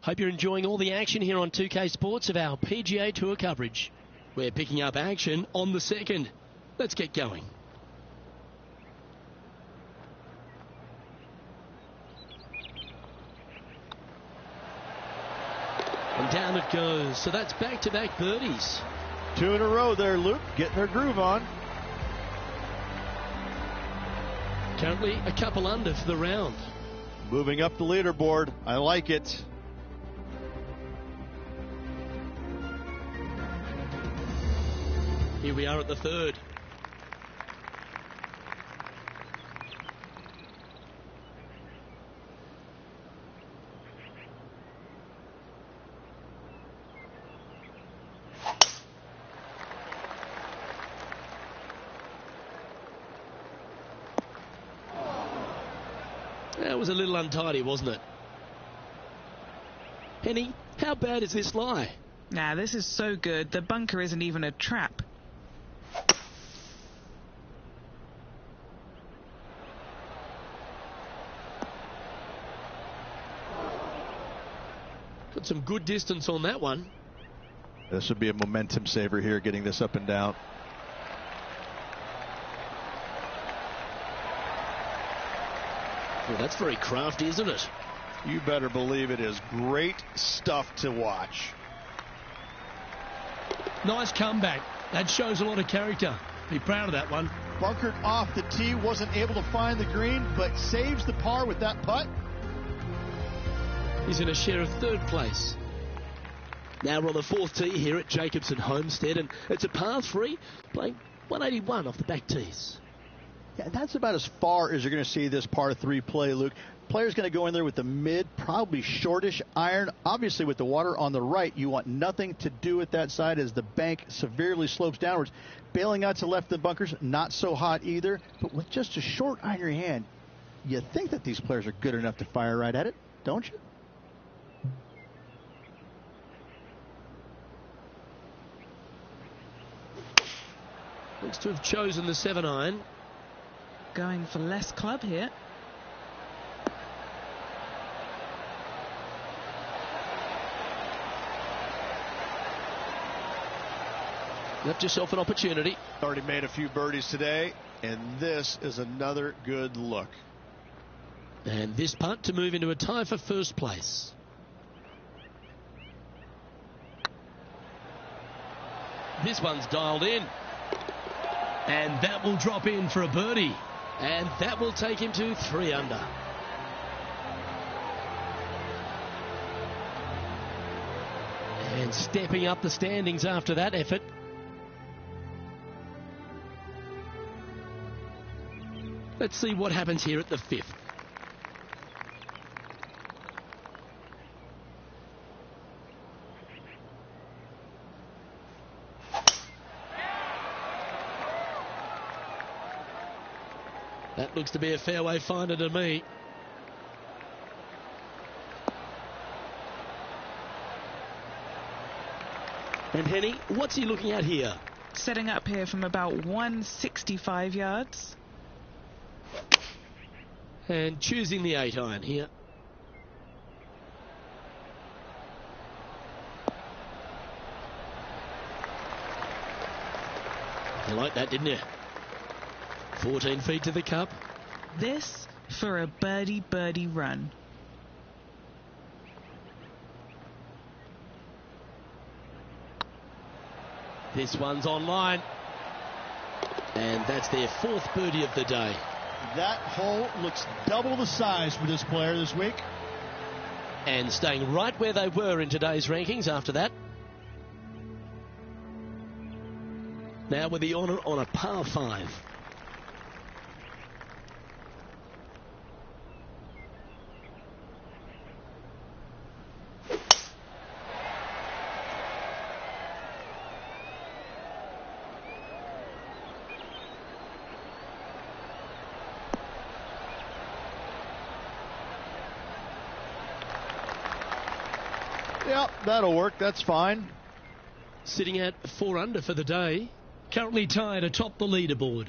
Hope you're enjoying all the action here on 2K Sports of our PGA Tour coverage. We're picking up action on the second. Let's get going. And down it goes. So that's back-to-back birdies. 2 in a row there, Luke. Getting their groove on. Currently a couple under for the round. Moving up the leaderboard. I like it. Here we are at the third. That was a little untidy, wasn't it? Henny, how bad is this lie? Nah, this is so good. The bunker isn't even a trap. Got some good distance on that one. This would be a momentum saver here, getting this up and down. Well, that's very crafty, isn't it? You better believe it is great stuff to watch. Nice comeback. That shows a lot of character. Be proud of that one. Bunkered off the tee, wasn't able to find the green, but saves the par with that putt. He's in a share of third place. Now we're on the fourth tee here at Jacobson Homestead, and it's a par 3, playing 181 off the back tees. Yeah, that's about as far as you're going to see this par 3 play, Luke. Player's going to go in there with the mid, probably shortish iron. Obviously, with the water on the right, you want nothing to do with that side as the bank severely slopes downwards. Bailing out to left of the bunkers, not so hot either. But with just a short iron in your hand, you think that these players are good enough to fire right at it, don't you? Looks to have chosen the 7-iron. Going for less club here. Left yourself an opportunity. Already made a few birdies today, and this is another good look. And this putt to move into a tie for first place. This one's dialed in. And that will drop in for a birdie. And that will take him to 3 under. And stepping up the standings after that effort. Let's see what happens here at the 5th. That looks to be a fairway finder to me. And Henny, what's he looking at here? Setting up here from about 165 yards. And choosing the 8-iron here. You liked that, didn't you? 14 feet to the cup. This for a birdie run. This one's online. And that's their 4th birdie of the day. That hole looks double the size for this player this week. And staying right where they were in today's rankings after that. Now with the honour on a par 5. Yep, that'll work. That's fine. Sitting at 4 under for the day. Currently tied atop the leaderboard.